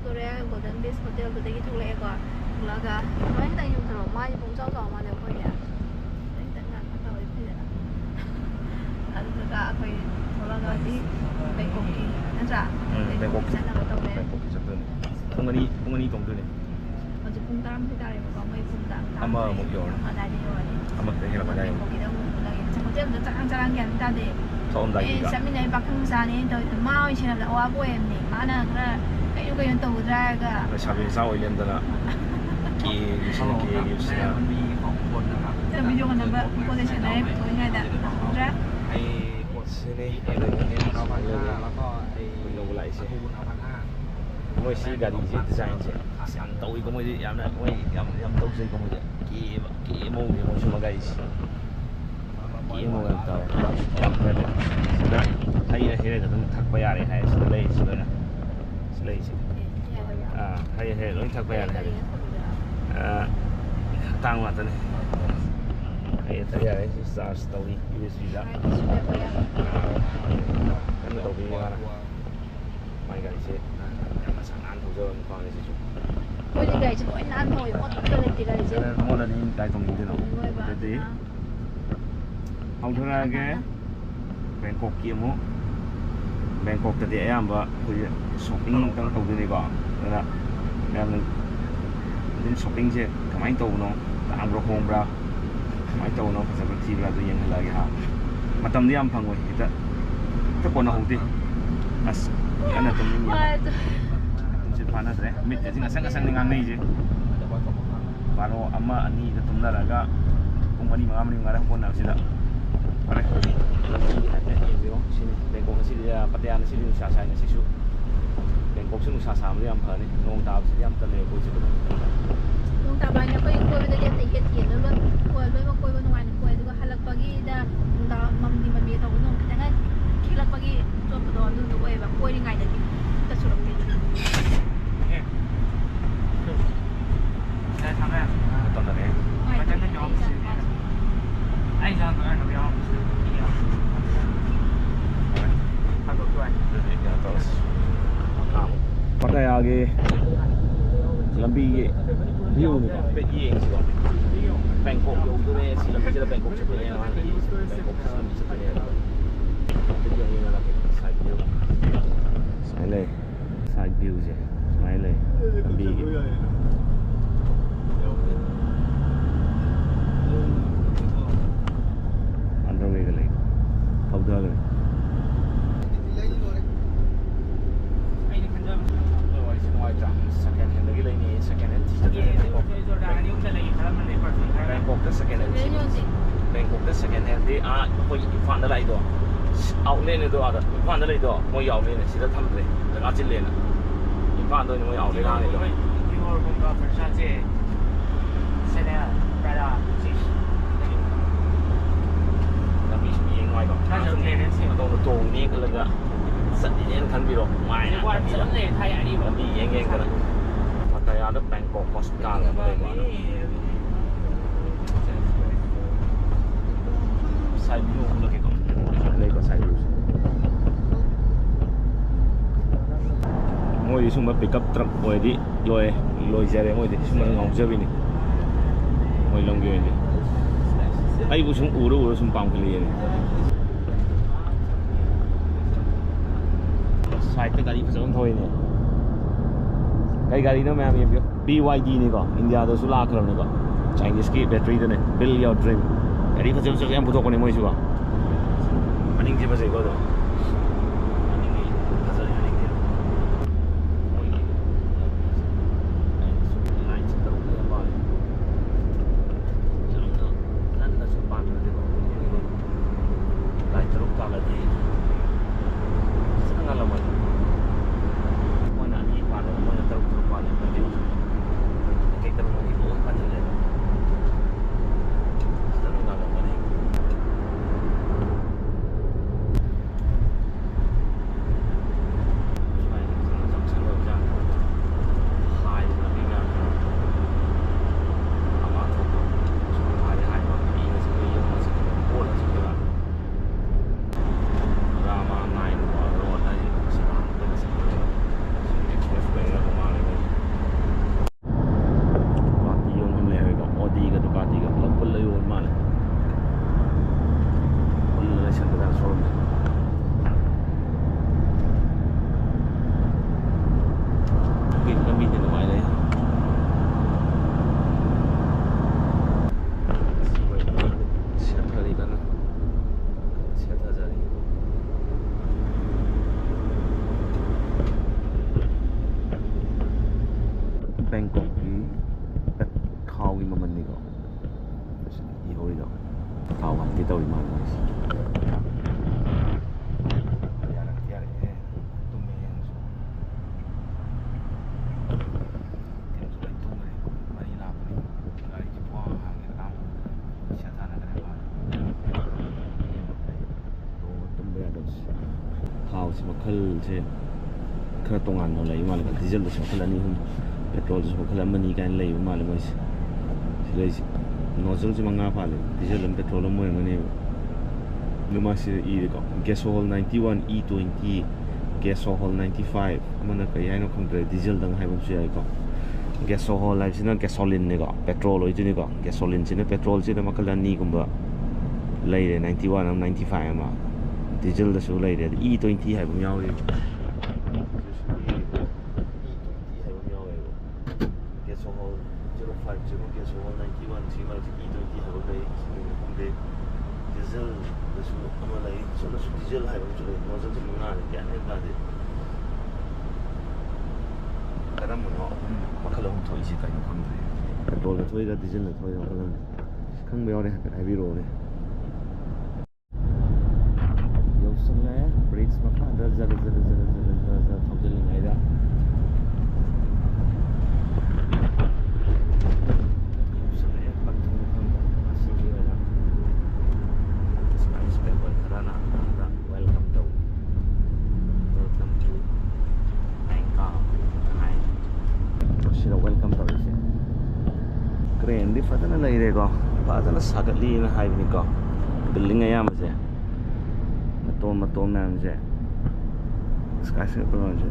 ꯊꯣꯛꯇꯣꯔꯦ golden beach ꯍꯣꯇꯦꯜꯗꯨꯗꯒꯤ ꯊꯣꯛꯂꯛꯑꯦꯀꯣ ꯊꯣꯛꯂꯛꯑꯒ ꯈꯤꯇꯪ ꯈꯤꯇꯪ ꯌꯨꯝꯊꯣꯔꯛꯑꯣ ꯃꯥꯏꯁꯦ ꯄꯨꯡꯆꯥꯎ ꯆꯥꯎ ꯃꯥꯜꯂꯦ ꯑꯩꯈꯣꯏꯅꯦ ꯈꯤꯇꯪ ꯈꯤꯇꯪ ꯉꯥꯛꯇ ꯇꯧꯋꯤ ꯐꯩꯗꯅ ꯑꯗꯨꯗꯨꯒ ꯑꯩꯈꯣꯏ ꯊꯣꯛꯂꯛꯑꯒ ꯍꯧꯖꯤꯛ ꯕꯦꯡꯀꯣꯛꯀꯤ ꯅꯠꯇ꯭ꯔꯥ ꯕꯦꯡꯀꯣꯛꯀꯤ ꯆꯠꯅꯕ ꯇꯧꯔꯦ ꯕꯦꯡꯀꯣꯛꯀꯤ ꯆꯠꯇꯣꯏꯅꯤ ꯄꯨꯡ ꯑꯅꯤ ꯇꯣꯡꯗꯣꯏꯅꯤ ꯍꯧꯖꯤꯛ ꯄꯨꯡ 10 ꯇꯥꯔꯦꯕꯀꯣ ꯃꯣꯏ ꯄꯨꯡ 10 ꯑꯃꯃꯨꯛ ꯌꯧꯔꯅꯤ ꯑꯗꯥꯏꯗ ꯌꯧꯔꯅꯤ ꯑꯃꯈꯛꯇ ꯍꯦꯜꯂꯛꯄ ꯑꯗꯥꯏ ꯕꯦꯡꯀꯣꯛꯀꯤꯗ ꯑꯃꯨꯛ ꯊꯣꯛꯂꯛꯑꯦ ꯍꯣꯇꯦꯜꯗꯣ ꯆꯔꯥꯡ ꯆꯔꯥꯡ ꯒ꯭ꯌꯥꯟ ꯇꯥꯗꯦ ꯊꯣꯛꯑꯝꯗꯥꯏꯒꯤꯒ ꯆꯠꯃꯤꯟꯅꯩ ꯄꯥꯈꯪ ꯃꯆꯥꯅꯦ ꯇꯧꯔꯤꯗꯣ ꯃꯥ ꯑꯣꯏꯅ ꯁꯦꯟꯅꯕꯗ ꯑꯋꯥꯕ ꯑꯣꯏꯔꯝꯅꯤ ꯃꯥꯅ ꯈꯔ ꯀꯩꯅꯣ ꯇꯧꯒꯗ꯭ꯔꯥ ꯍꯥꯏꯔꯒ ꯂꯩꯁꯥꯕꯤ ꯃꯆꯥ ꯑꯣꯏ ꯂꯦꯝꯗꯅ ꯀꯦꯒꯤꯕꯁꯤꯅ ꯚꯤꯗꯤꯑꯣ ꯈꯟꯅꯕ ꯄꯣꯠ ꯁꯦꯟꯅꯔꯦ ꯄꯨꯊꯣꯛꯏꯉꯩꯗ ꯅꯪꯍꯧꯗ꯭ꯔꯦ ꯁꯤꯅꯤ ꯂꯧꯕ ꯂꯥꯛꯏꯁꯦ ꯃꯣꯏ ꯁꯤ ꯒꯥꯔꯤꯁꯦ ꯗꯤꯖꯥꯏꯟꯁꯦ ꯌꯥꯝ ꯇꯧꯏꯀꯣ ꯃꯣꯏꯗꯤ ꯌꯥꯝꯅ ꯃꯣꯏ ꯌꯥꯝ ꯇꯧꯖꯩꯀꯣ ꯃꯣꯏꯗꯤ ꯀꯦ ꯃꯑꯣꯡꯁꯦ ꯃꯣꯏ ꯁꯨꯝꯕ ꯒꯥꯔꯤꯁꯦ ꯀꯦ ꯃꯑꯣꯡ ꯌꯥꯝ ꯇꯧꯋꯦ ꯌꯥꯝ ꯐꯔꯦ ꯁꯤꯗ ꯍꯩꯔ ꯍꯩꯔꯒ ꯑꯗꯨꯝ ꯊꯛꯄ ꯌꯥꯔꯦ ꯍꯥꯏ ꯁꯤꯗ ꯂꯩꯔꯤꯁꯤ ꯂꯣꯏꯅ ꯁꯤ ꯂꯩꯔꯤꯁꯦ ꯍꯩꯔ ꯍꯩꯔ ꯂꯣꯏꯅ ꯊꯛꯄ ꯌꯥꯔꯦ ꯍꯥꯏꯔꯦ ꯑꯇꯥꯡꯕ ꯉꯥꯛꯇꯅꯤ ꯍꯩꯔ ꯊꯛ ꯌꯥꯔꯦ ꯁꯤ ꯆꯥꯔꯖ ꯇꯧꯏ USB-ꯗ ꯀꯟꯅ ꯇꯧꯕꯤꯔꯤ ꯃꯥꯅ ꯃꯥꯏ ꯒꯥꯔꯤꯁꯦ ꯌꯥꯝ ꯃꯁꯥ ꯅꯥꯟꯅ ꯊꯧꯖꯕ ꯅꯨꯄꯥꯅꯤ ꯁꯤꯁꯨ ꯑꯩꯈꯣꯏꯗꯤ ꯒꯥꯔꯤꯁꯦ ꯂꯣꯏ ꯅꯥꯟꯅ ꯊꯧꯋꯦ ꯃꯣꯠꯄ ꯂꯩꯇꯦ ꯒꯥꯔꯤꯁꯦ ꯃꯣꯠꯂꯗꯤ ꯀꯥꯏ ꯇꯧꯅꯤꯡꯗꯣꯏꯅꯣ ꯑꯗꯨꯗꯤ ꯍꯧꯊꯔꯛꯑꯒꯦ ꯕꯦꯡꯀꯣꯛꯀꯤ ꯑꯃꯨꯛ ꯕꯦꯡꯀꯣꯛꯇꯗꯤ ꯑꯌꯥꯝꯕ ꯑꯩꯈꯣꯏꯁꯦ ꯁꯣꯞꯄꯤꯡ ꯑꯃꯨꯛꯇꯪ ꯇꯧꯗꯣꯏꯅꯤꯀꯣ ꯑꯗꯨꯅ ꯃꯌꯥꯝꯅ ꯑꯗꯨꯝ ꯁꯣꯞꯄꯤꯡꯁꯦ ꯀꯃꯥꯏꯅ ꯇꯧꯕꯅꯣ ꯇꯥꯡꯕ꯭ꯔꯥ ꯍꯣꯡꯕ꯭ꯔꯥ ꯀꯃꯥꯏꯅ ꯇꯧꯕꯅꯣ ꯐꯖꯕ꯭ꯔꯥ ꯊꯤꯕ꯭ꯔꯥ ꯑꯗꯨ ꯌꯦꯡꯍꯜꯂꯛꯑꯒꯦ ꯍꯥ ꯃꯇꯝꯗꯤ ꯌꯥꯝ ꯐꯪꯉꯣꯏ ꯍꯦꯛꯇ ꯀꯣꯟꯅꯍꯧꯗꯦ ꯑꯁ ꯀꯟꯅ ꯇꯨꯝꯅꯤꯡꯉꯤ ꯇꯨꯝꯁꯤꯠ ꯐꯥꯅꯗ꯭ꯔꯦ ꯃꯤꯠꯀꯁꯤ ꯉꯁꯪ ꯉꯁꯪꯅꯤ ꯉꯥꯡꯅꯩꯁꯦ 12, 1, 2ꯗ ꯇꯨꯝꯅꯔꯒ ꯄꯨꯡ 4, 5 ꯍꯧꯒꯠꯅꯕꯁꯤꯗ ꯐꯔꯦ ꯂꯝꯕꯤ ꯍꯥꯏꯐꯦꯠ ꯌꯦꯡꯕꯤꯔꯣ ꯁꯤꯅꯤ ꯕꯦꯡꯀꯣꯛ ꯑꯁꯤꯗꯤ ꯄꯇꯌꯥ ꯉꯁꯤꯗꯤ ꯅꯨꯡꯁꯥ ꯁꯥꯏ ꯉꯁꯤꯁꯨ ꯕꯦꯡꯀꯣꯛꯁꯨ ꯅꯨꯡꯁꯥ ꯁꯥꯕꯗꯤ ꯌꯥꯝ ꯐꯅꯤ ꯅꯣꯡ ꯇꯥꯕꯁꯤꯗꯤ ꯌꯥꯝ ꯇꯜꯂꯦ ꯑꯩꯈꯣꯏꯁꯦ ꯅꯣꯡ ꯇꯥꯕ ꯍꯥꯏꯅ ꯑꯩꯈꯣꯏ ꯀꯣꯏꯕꯗꯗꯤ ꯑꯇꯩ ꯍꯦꯠ ꯂꯣꯏꯅꯃꯛ ꯀꯣꯏꯕ ꯅꯨꯡꯉꯥꯏꯅ ꯀꯣꯏ ꯑꯗꯨꯒ ꯍꯜꯂꯛꯄꯒꯤꯗ ꯅꯨꯡꯗꯥꯡ ꯃꯝꯂꯤ ꯇꯧꯕ ꯅꯣꯡ ꯈꯤꯇꯪ ꯈꯤꯛꯂꯛꯄꯒꯤ ꯆꯣꯠꯄꯗꯣ ꯑꯗꯨꯗꯣ ꯑꯣꯏꯌꯦꯕ ꯀꯣꯏꯔꯤꯉꯩꯗꯗꯤ ꯑꯝꯇ ꯆꯨꯔꯛꯇꯦ ꯄꯇꯌꯥꯒꯤ ꯂꯝꯕꯤꯒꯤ ꯚ꯭ꯌꯨꯅꯤꯀꯣ ꯍꯥꯏꯐꯦꯠ ꯌꯦꯡꯁꯤꯀꯣ ꯕꯦꯡꯀꯣꯛ ꯌꯧꯗꯣꯔꯦ ꯁꯤ ꯂꯝꯕꯤꯁꯤꯗ ꯕꯦꯡꯀꯣꯛ ꯆꯠꯇꯣꯏꯅꯦ ꯕꯦꯡꯀꯣꯛ ꯂꯝꯕꯤ ꯆꯠꯇꯣꯏꯅꯦ ꯁꯥꯏꯠ ꯚ꯭ꯌꯨ ꯁꯨꯃꯥꯏꯅ ꯂꯩ ꯁꯥꯏꯠ ꯚ꯭ꯌꯨꯁꯦ ꯁꯨꯃꯥꯏꯅ ꯂꯩ ꯂꯝꯕꯤꯒꯤ ꯑꯟꯗꯔꯋꯦꯒ ꯂꯩ ꯊꯧꯊꯈ꯭ꯔꯦ ꯁꯦꯀꯦꯟ ꯍꯦꯟꯗꯒꯤ ꯂꯩꯅꯤ ꯁꯦꯀꯦꯟ ꯍꯦꯟ ꯕꯦꯡꯀꯣꯛꯇ ꯁꯦꯀꯦꯟ ꯍꯦꯟ ꯕꯦꯡꯀꯣꯛꯇ ꯁꯦꯀꯦꯟ ꯍꯦꯟꯗꯤ ꯑꯩꯈꯣꯏ ꯏꯝꯐꯥꯜꯗ ꯂꯥꯛꯏꯗꯣ ꯑꯥꯎꯠꯂꯦꯠꯅꯤꯗꯣ ꯑꯥꯗ ꯏꯝꯐꯥꯜꯗ ꯂꯩꯗꯣ ꯃꯣꯏ ꯑꯥꯎꯠꯂꯦꯠꯅꯦ ꯁꯤꯗ ꯊꯝꯗ꯭ꯔꯦ ꯖꯒꯥ ꯆꯤꯜꯂꯦꯅ ꯏꯝꯐꯥꯜꯗ ꯑꯣꯏꯅ ꯃꯣꯏ ꯑꯥꯎꯠꯂꯦꯠ ꯍꯥꯡꯉꯤꯗꯣ ꯂꯝꯕꯤ ꯁꯨꯝ ꯌꯦꯡ ꯅꯨꯡꯉꯥꯏꯀꯣ ꯑꯗꯣꯝꯗ ꯇꯣꯡꯅꯤ ꯈꯜꯂꯒ ꯆꯠꯂꯤꯅꯦꯅ ꯈꯟꯕꯤꯔꯣ ꯅꯨꯡꯉꯥꯏꯅ ꯂꯝꯕꯤ ꯌꯦꯡꯗꯅ ꯄꯇꯌꯥꯗ ꯕꯦꯡꯀꯣꯛ ꯍꯣꯁꯄꯤꯇꯥꯜ ꯑꯃ ꯂꯩꯕ ꯁꯥꯏꯠ ꯚ꯭ꯌꯨ ꯎꯠꯂꯛꯀꯦꯀꯣ ꯂꯩꯕ ꯁꯥꯏꯠ ꯚ꯭ꯌꯨꯁꯦ ꯃꯣꯏꯗꯤ ꯁꯨꯝꯕ ꯄꯤꯛꯑꯞ ꯇ꯭ꯔꯛ ꯑꯣꯏꯔꯗꯤ ꯂꯣꯏꯖꯔꯦ ꯃꯣꯏꯗꯤ ꯁꯨꯝꯕ ꯉꯥꯎꯖꯕꯤꯅꯤ ꯃꯣꯏ ꯂꯝꯒꯤ ꯑꯣꯏꯅꯗꯤ ꯑꯩꯕꯨ ꯁꯨꯝ ꯎꯔ ꯁꯨꯝ ꯄꯥꯝꯈꯠꯂꯛꯑꯦꯅꯦ साइड पे गाड़ी फजन थोइने कई गाड़ी ना मैम ये BYD निको इंडिया दो सुला खरने को चाइनीज की बैटरी दने बिल या ड्रीम गाड़ी फजन से हम पुथोकने मोइ सुवा मनिंग जे बसे को दो ꯃꯈꯜꯁꯦ ꯈꯔ ꯇꯣꯉꯥꯟꯅ ꯂꯩꯕ ꯃꯥꯜꯂꯦ ꯗꯤꯖꯜꯗꯁꯨ ꯃꯈꯜ ꯑꯅꯤ ꯑꯍꯨꯝ ꯄꯦꯇ꯭ꯔꯣꯜꯗꯁꯨ ꯃꯈꯜ ꯑꯃꯅꯤ ꯀꯥꯏꯅ ꯂꯩꯕ ꯃꯥꯜꯂꯦ ꯃꯣꯏꯁꯦ ꯁꯤꯗꯩꯁꯦ ꯅꯣꯖꯜꯁꯦ 5 ꯄꯥꯜꯂꯦ ꯗꯤꯖꯜ ꯑꯃ ꯄꯦꯇ꯭ꯔꯣꯜ ꯑꯃ ꯑꯣꯏꯔꯝꯒꯅꯦꯕ ꯑꯗꯨ ꯃꯥꯁꯤꯗ ꯏꯔꯦꯀꯣ ꯒ꯭ꯌꯥꯁꯣꯍꯣꯜ 91 E20 ꯒ꯭ꯌꯥꯁꯣꯍꯣꯜ 95 ꯑꯃꯅ ꯀꯔꯤ ꯍꯥꯏꯅꯣ ꯈꯪꯗ꯭ꯔꯦ ꯗꯤꯖꯜꯗꯪ ꯍꯥꯏꯕ ꯑꯃꯁꯨ ꯌꯥꯏꯀꯣ ꯒ꯭ꯌꯥꯁꯣꯍꯣꯜ ꯍꯥꯏꯕꯁꯤꯅ ꯒ꯭ꯌꯥꯁꯣꯂꯤꯟꯅꯦꯀꯣ ꯄꯦꯇ꯭ꯔꯣꯜ ꯑꯣꯏꯗꯣꯏꯅꯤꯀꯣ ꯒ꯭ꯌꯥꯁꯣꯂꯤꯟꯁꯤꯅ ꯄꯦꯇ꯭ꯔꯣꯜꯁꯤꯗ ꯃꯈꯜ ꯑꯅꯤꯒꯨꯝꯕ ꯂꯩꯔꯦ 91 ꯑꯃ 95 ꯑꯃ ꯗꯤꯖꯜꯗꯁꯨ ꯂꯩꯔꯦ ꯑꯗ E20 ꯍꯥꯏꯕ ꯑꯃ ꯌꯥꯎꯔꯤ ꯒ꯭ꯌꯥꯁꯣꯍꯣꯜ 050 ꯒ꯭ꯌꯥꯁꯣꯍꯣꯜ 91 ꯁꯤ ꯃꯔꯛꯁꯤ E20 ꯍꯥꯏꯕ ꯂꯩ ꯁꯤꯒꯨꯝꯕ ꯈꯪꯗꯦ ꯗꯤꯖꯜꯗꯁꯨ ꯑꯃ ꯂꯩ ꯁꯣꯝꯗꯁꯨ ꯗꯤꯖꯜ ꯍꯥꯏꯕ ꯑꯃꯁꯨ ꯂꯩ ꯅꯣꯖꯜꯁꯦ 5ꯅꯤ ꯒ꯭ꯌꯥꯟ ꯃꯦꯟ ꯇꯥꯗꯦ ꯀꯔꯝꯕꯅꯣ ꯃꯈꯜ ꯑꯍꯨꯝ ꯊꯣꯛꯏꯁꯤ ꯀꯩꯅꯣ ꯈꯪꯗ꯭ꯔꯦ ꯄꯦꯇ꯭ꯔꯣꯜꯗ ꯊꯣꯛꯏꯔꯥ ꯗꯤꯖꯜꯗ ꯊꯣꯛꯏꯔꯥ ꯃꯈꯜ ꯑꯃ ꯈꯪꯕ ꯌꯥꯎꯔꯦ ꯍꯥꯏꯐꯦꯠ ꯍꯥꯏꯕꯤꯔꯛꯑꯣꯅꯦ ꯌꯧꯁꯜꯂꯦ ꯕ꯭ꯔꯤꯖ ꯃꯈꯥꯗ ꯖꯔ ꯊꯧꯖꯤꯜꯂꯤꯉꯩꯗ ꯌꯧꯁꯜꯂꯛꯑꯦ ꯄꯟꯊꯨꯡ ꯃꯐꯝꯗ ꯑꯁꯤꯒꯤ ꯑꯣꯏꯅ ꯁ꯭ꯀꯥꯏ ꯁ꯭ꯀ꯭ꯔꯦꯄꯔ ꯈꯔꯅ ꯋꯦꯜꯀꯝ ꯇꯧ ꯋꯦꯜꯀꯝ ꯇꯨ ꯕꯦꯡꯀꯣꯛ ꯍꯥꯏ ꯁꯤꯗ ꯋꯦꯜꯀꯝ ꯇꯧꯔꯤꯁꯦ ꯀ꯭ꯔꯦꯟꯗꯤ ꯐꯖꯅ ꯂꯩꯔꯦꯀꯣ ꯐꯖꯅ ꯁꯥꯒꯠꯂꯤꯅ ꯍꯥꯏꯕꯅꯤꯀꯣ ꯕꯤꯜꯗꯤꯡ ꯑꯌꯥꯝꯕꯁꯦ ꯃꯇꯣꯟ ꯃꯌꯥꯝꯁꯦ ꯁ꯭ꯀꯥꯏ ꯁ꯭ꯀ꯭ꯔꯦꯄꯔ ꯃꯌꯥꯝꯁꯦ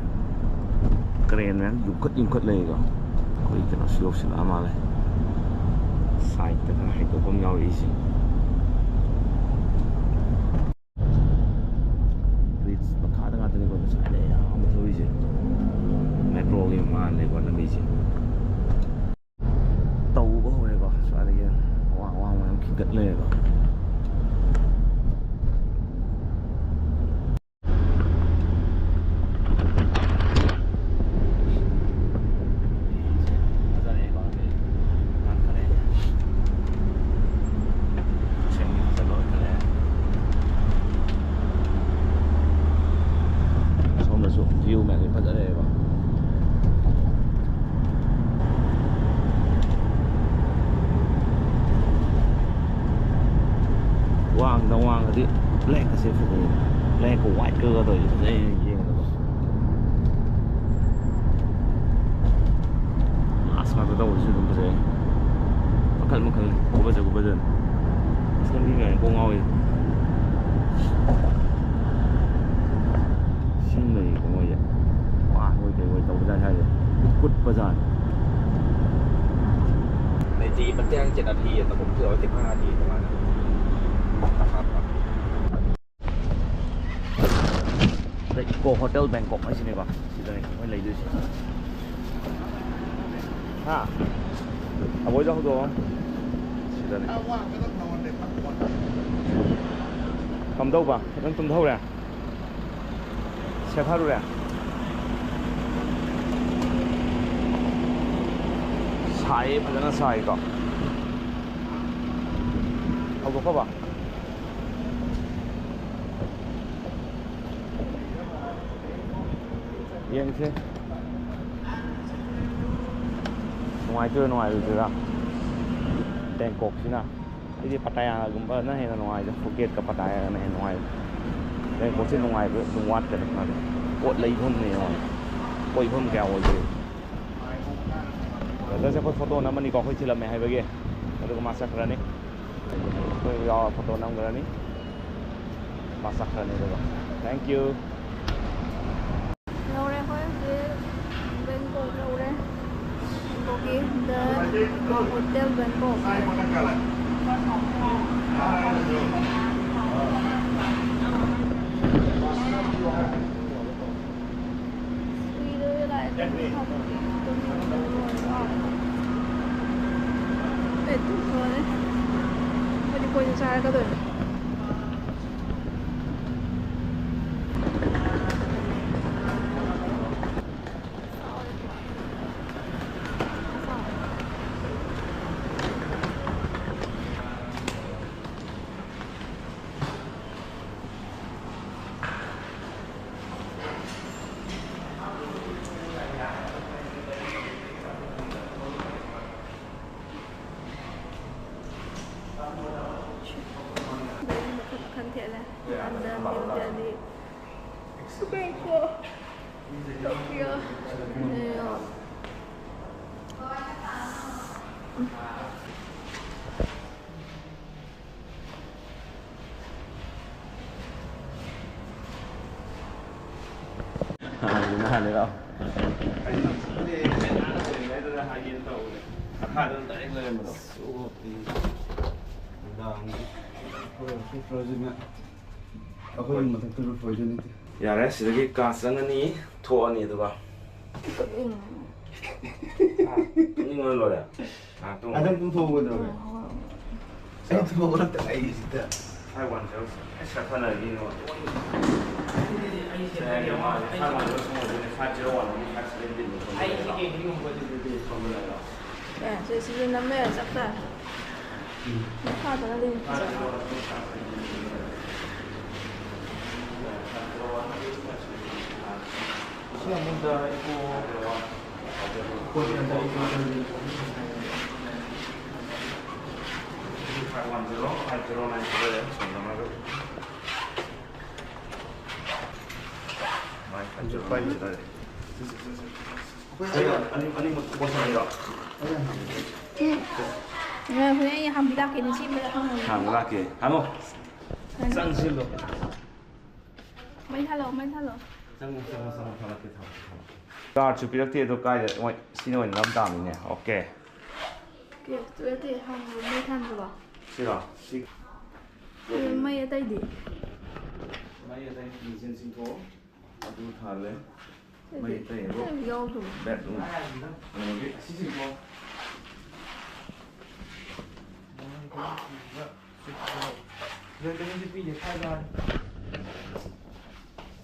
ꯀ꯭ꯔꯦꯟ ꯃꯌꯥꯝ ꯌꯨꯡꯈꯠ ꯂꯩꯀꯣ ꯑꯩꯈꯣꯏ ꯀꯩꯅꯣꯁꯨ ꯌꯧꯁꯤꯜꯂꯛꯑ ꯃꯥꯜꯂꯦ ꯁꯥꯏꯠꯇ ꯈꯔ ꯍꯥꯏꯗꯣꯛꯄ ꯑꯃ ꯌꯥꯎꯔꯛꯏꯁꯦ ꯕ꯭ꯔꯤꯖ ꯃꯈꯥꯗ ꯉꯥꯛꯇꯅꯤꯀꯣ ꯁ꯭ꯋꯥꯏꯗ ꯑꯌꯥꯝꯕ ꯊꯧꯔꯤꯁꯦ ꯃꯦꯇ꯭ꯔꯣꯒꯤ ꯃꯥꯜꯂꯦꯀꯣ ꯂꯝꯕꯤꯁꯦ ꯇꯧꯕ ꯍꯧꯔꯦꯀꯣ ꯁ꯭ꯋꯥꯏꯗꯒꯤ ꯑꯋꯥꯡ ꯃꯌꯥꯝ ꯈꯤꯟꯒꯠꯂꯦꯀꯣ view mẹ fazareva wang di black kasi fazareva black or white ka to yengda last ka to usu dum fazare makal gubajan iskan di ngai ko ngawi xin này của ngồi vậy ngồi tàu ra hay rồi cút bao giờในจีมันแจ้ง7 นาทีแต่ผมเผื่อไว้15 นาทีประมาณนั้นครับ Đây Eco Hotel Bangkok ở sini Pak. Sini mới lấy được. Ha. Abo jauh tu. Sini. Cầm đâu Pak? Đang tụm đâu nè. Xe thao nè. Sai, phải là sai cả. Abo có Pak? Yengse. Ngoài chưa ngoài rồi chưa ra. Bangkok sih na. Ini Pattaya gumba na hena ngoài cho Phuket ka Pattaya na hena ngoài. Bangkok sih ngoài với nuat kan na. Kot lấy hôm này rồi. Koi hôm kẹo rồi. Rồi sẽ có photo na mani ko khoi chila me hai bage. Aduh masak rani. Koi ya photo nam rani. Masak rani dulu. Thank you. Lâu rồi thôi chứ bên cô lâu rồi cô kia đến hotel bên cô đi đưa lại không để tụi rồi đấy thôi đi quay cho xa cái rồi Tokyo. Iya. Gimana nih kau? Itu dah high end tau. Ada tak yang lain betul. Yare, sedikit kasang ni, tua ni tu bah. Ini mana lo ya? Ada pun tahu betul. Saya tu orang tak air situ. Taiwan jauh. Siapa lagi ni? Saya yang mana? Taiwan jauh semua ni. Saya jauh ni. Saya sendiri ni. Air sikit ni pun boleh beli. Ya, saya sini nama siapa? Apa tu lagi? Siapa muda itu? Taiwan jauh, jauh lain juga ya. Sama tu. Mai jauh lain juga. Ani bosan ni tak? Nggak punya yang hampir laki ni sih mereka. Hàng laki, hamo. Sang silo. Mấy thay lỗ. Sang laki thao. Car chụp được thì tôi cài được, ôi xin lỗi năm tám này, ok. Kìa, tụi thì hàng mấy thay rồi. Xin lỗi, xin. Mấy ở đây đi. Mấy ở đây mình xin xin phố, tôi thả lên. Mấy ở đây rồi. Vô rồi. Bẹt luôn. Xin xin phố. Rồi cái này bây giờ thay ra.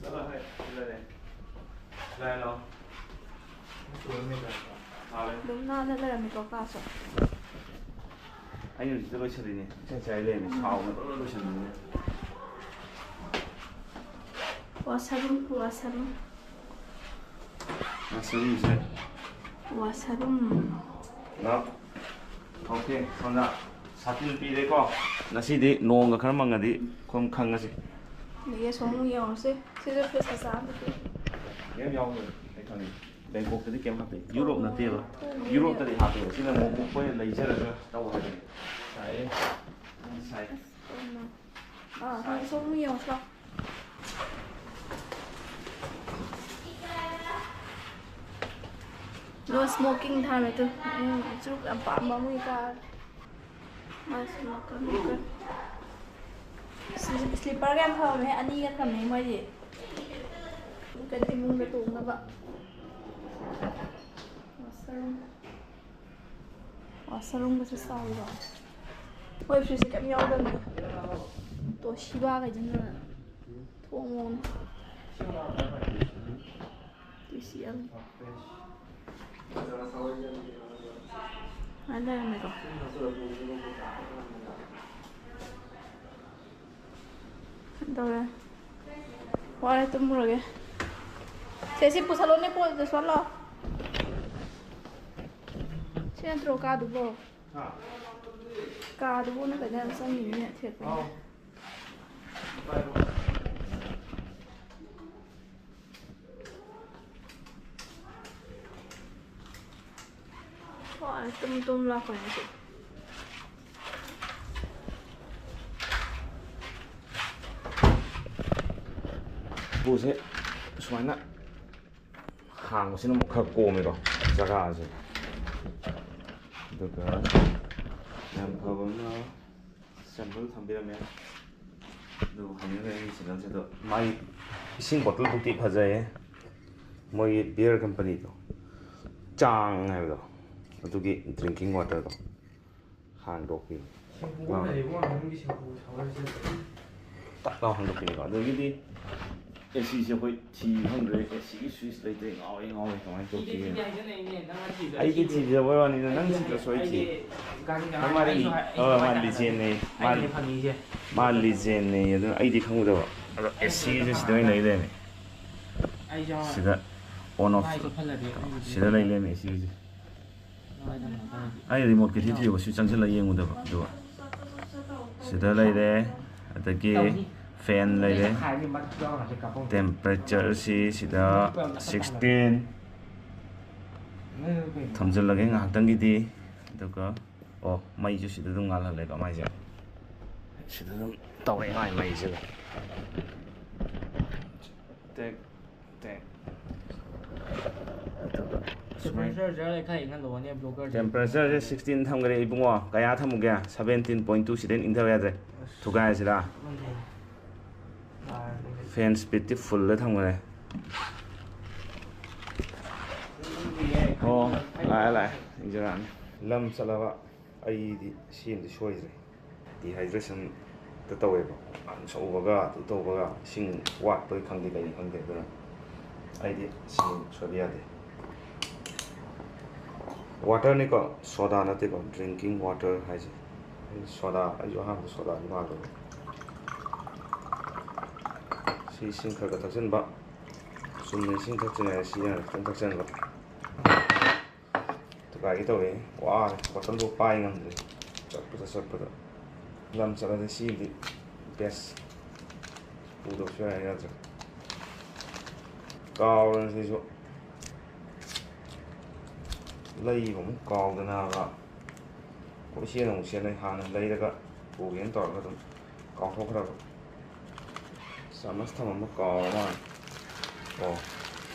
Đó là hay, đây này. Đây nó. Đúng nó nên là mình có ca sổ. Anh nhìn tôi chơi đi nè, chơi lên mình sao mà tôi chơi này. Wasarum. Wasarum gì? Wasarum. Đó. Ok, xong rồi. 사진 비대고 나시디 농가 그런 망가디 그럼 강가지. 이게 소문이야, 세. 세저페사 사람. 게임 야오. 이거는 뱅콕 때도 게임 하대. 유럽 나 때로. 유럽 때도 하대. 지금 뭐 목포에 레이저를 따고 하대. 사이. 사이. 아, 소문이야, 서. No smoking time itu. Cuk apa mamu ka. Mas makan. Slipper kan thau me ani kan tham me mai di. Kan timung da tung na ba. Wasarum ba sa sai ba. Oi phi se kam yaw da me. To shiba ga jin na. Thong mon. TCL. Ada yang mereka. Dah. Wah, itu murah ke? Saya sih pusat ni pun terus lah. Saya terus kado bo. Kado bo nak kerja sama ni cek. Wah, tum lah kau ni. 보세 수만나 한국에는 뭐 갖고 오미로 자가지 그러니까 그냥 봐보면 샘플 담비라면 너 하면은 지난주도 많이 신 보틀 부티 파자에 뭐이 비어 컴퍼니도 짱 해도 어떻게 드링킹 워터도 한국이 딱 나온 한국이니까 너희들이 SC会T100 SC Swiss 嚟對咬一同埋做嘅。哎，佢接咗我話你能接咗水接。咁買啲買利劍呢？買利劍呢？有啲哎啲看唔到。SC 就是對嚟咧。是的，on off。是的嚟咧咩？SC。哎，remote 嘅鐵條，我選爭出嚟嘢我都對吧？是的嚟咧，但係 ꯐꯦꯟ ꯂꯩꯔꯦ ขายนี่มัดย่อหน่อยสิครับผม ꯇꯦꯝꯄꯔꯦꯆꯔꯁꯤ ꯁꯤꯗ 16 ꯊꯝꯖꯤꯜꯂꯒꯦ ꯉꯥꯏꯍꯥꯛꯇꯪꯒꯤꯗꯤ ꯑꯗꯨꯒ ꯑꯣ ꯃꯩꯁꯨ ꯁꯤꯗ ꯑꯗꯨꯝ ꯉꯥꯜꯍꯜꯂꯦꯀꯣ ꯃꯩꯁꯦ ꯁꯤꯗ ꯑꯗꯨꯝ ꯇꯧꯋꯦ ꯉꯥꯏ ꯃꯩꯁꯦ ꯇꯦꯛ ꯇꯦꯛ ꯑꯗꯨꯒ ꯇꯦꯝꯄꯔꯦꯆꯔꯁꯦ 16 ꯊꯝꯈ꯭ꯔꯦ ꯏꯕꯨꯡꯉꯣ ꯀꯌꯥ ꯊꯝꯃꯨꯒꯦ 17.2 ꯁꯤꯗꯩ ꯏꯪꯊꯕ ꯌꯥꯗ꯭ꯔꯦ ꯊꯨꯒꯥꯏꯁꯤꯔꯥ ꯐꯦꯟ ꯁ꯭ꯄꯤꯠꯇꯤ ꯐꯨꯜꯗ ꯊꯝꯈ꯭ꯔꯦ ꯑꯣ ꯂꯥꯛꯑꯦ ꯂꯥꯛꯑꯦ ꯏꯪꯖꯔꯛꯑꯅꯤ ꯂꯝ ꯆꯠꯂꯕ ꯑꯩꯗꯤ ꯁꯦꯝꯗꯤ ꯁꯣꯏꯗ꯭ꯔꯦ ꯗꯤꯍꯥꯏꯗ꯭ꯔꯦꯁꯟꯗ ꯇꯧꯋꯦꯕ ꯁꯧꯕꯒ ꯑꯗꯨ ꯇꯧꯕꯒ ꯏꯁꯤꯡ ꯋꯥꯠꯄꯒꯤ ꯈꯪꯗꯦ ꯀꯩꯅꯤ ꯈꯪꯗꯦ ꯑꯗꯨꯅ ꯑꯩꯗꯤ ꯏꯁꯤꯡ ꯁꯣꯏꯕ ꯌꯥꯗꯦ ꯋꯥꯇꯔꯅꯤꯀꯣ ꯁꯣꯗꯥ ꯅꯠꯇꯦꯀꯣ ꯗ꯭ꯔꯤꯡꯀꯤꯡ ꯋꯥꯇꯔ ꯍꯥꯏꯁꯦ ꯁꯣꯗꯥ ꯑꯩꯁꯨ ꯑꯍꯥꯟꯕꯗ ꯁꯣꯗꯥꯗꯤ ꯃꯥꯜꯂꯨꯕ ꯁꯤ ꯏꯁꯤꯡ ꯈꯔ ꯈꯔ ꯊꯛꯆꯤꯟꯕ ꯆꯨꯝꯅ ꯏꯁꯤꯡ ꯊꯛꯆꯤꯟꯅ ꯁꯤꯖꯤꯟꯅ ꯈꯤꯇꯪ ꯊꯛꯆꯤꯟꯕ ꯊꯨꯒꯥꯏꯒꯦ ꯇꯧꯋꯦ ꯋꯥꯔꯦ ꯕꯣꯇꯜꯗꯣ ꯄꯥꯏ ꯉꯝꯗ꯭ꯔꯦ ꯆꯠꯄꯗ ꯂꯝ ꯆꯠꯂꯗꯤ ꯁꯤꯗꯤ ꯕꯦꯁ ꯄꯨꯗꯕꯁꯨ ꯌꯥꯏ ꯅꯠꯇ꯭ꯔꯦ ꯀꯥꯎꯔꯅꯤ ꯁꯤꯁꯨ ꯂꯩꯕ ꯑꯃꯨꯛ ꯀꯥꯎꯗꯅꯕ ꯀꯣꯏꯆꯦꯟ ꯑꯃꯨꯛ ꯆꯦꯟꯅꯩ ꯍꯥꯟꯅ ꯂꯩꯔꯒ ꯄꯨꯒꯦꯅ ꯇꯧꯔꯒ ꯑꯗꯨꯝ ꯀꯥꯎꯊꯣꯛꯈ꯭ꯔꯕ ꯆꯥꯃꯁ ꯊꯝꯃꯝꯕ ꯀꯥꯎꯔ ꯃꯥꯜꯂꯦ ꯑꯣ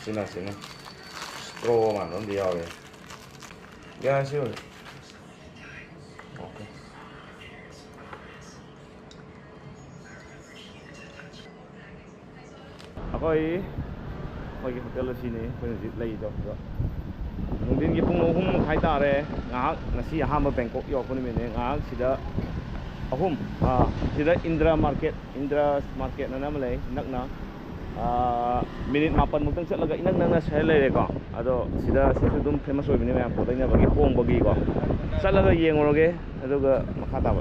ꯁꯤꯅ ꯁꯇ꯭ꯔꯣ ꯃꯥꯟꯕ ꯑꯃꯗꯤ ꯌꯥꯎꯋꯦ ꯒ꯭ꯌꯥꯁꯁꯤ ꯑꯣꯏ ꯑꯣꯀꯦ ꯑꯩꯈꯣꯏꯒꯤ ꯍꯣꯇꯦꯜ ꯑꯁꯤꯅꯤ ꯑꯩꯈꯣꯏ ꯍꯧꯖꯤꯛ ꯂꯩꯔꯤꯗꯣ ꯅꯨꯡꯊꯤꯟꯒꯤ ꯄꯨꯡ 3 ꯃꯈꯥꯏ ꯇꯥꯔꯦ ꯉꯥꯏꯍꯥꯛ ꯉꯁꯤ ꯑꯍꯥꯟꯕ ꯕꯦꯡꯀꯣꯛ ꯌꯧꯔꯛꯄ ꯅꯨꯃꯤꯠꯅꯦ ꯉꯥꯏꯍꯥꯛ ꯁꯤꯗ ꯁꯤꯗ ꯏꯟꯗ꯭ꯔꯥ ꯃꯥꯔꯀꯦꯠ ꯑꯅ ꯑꯃ ꯂꯩ ꯅꯛꯅ ꯃꯤꯅꯤꯠ 9ꯃꯨꯛꯇꯪ ꯆꯠꯂꯒ ꯏꯅꯛ ꯅꯛꯅ ꯁꯍꯔ ꯂꯩꯔꯦꯀꯣ ꯑꯗꯣ ꯁꯤꯗ ꯁꯤꯁꯨ ꯑꯗꯨꯝ ꯐꯦꯃꯁ ꯑꯣꯏꯕꯅꯤ ꯃꯌꯥꯝ ꯄꯣꯠ ꯂꯩꯅꯕꯒꯤ ꯍꯣꯡꯕꯒꯤꯀꯣ ꯆꯠꯂꯒ ꯌꯦꯡꯉꯨꯔꯒꯦ ꯑꯗꯨꯒ ꯃꯈꯥ ꯇꯥꯕ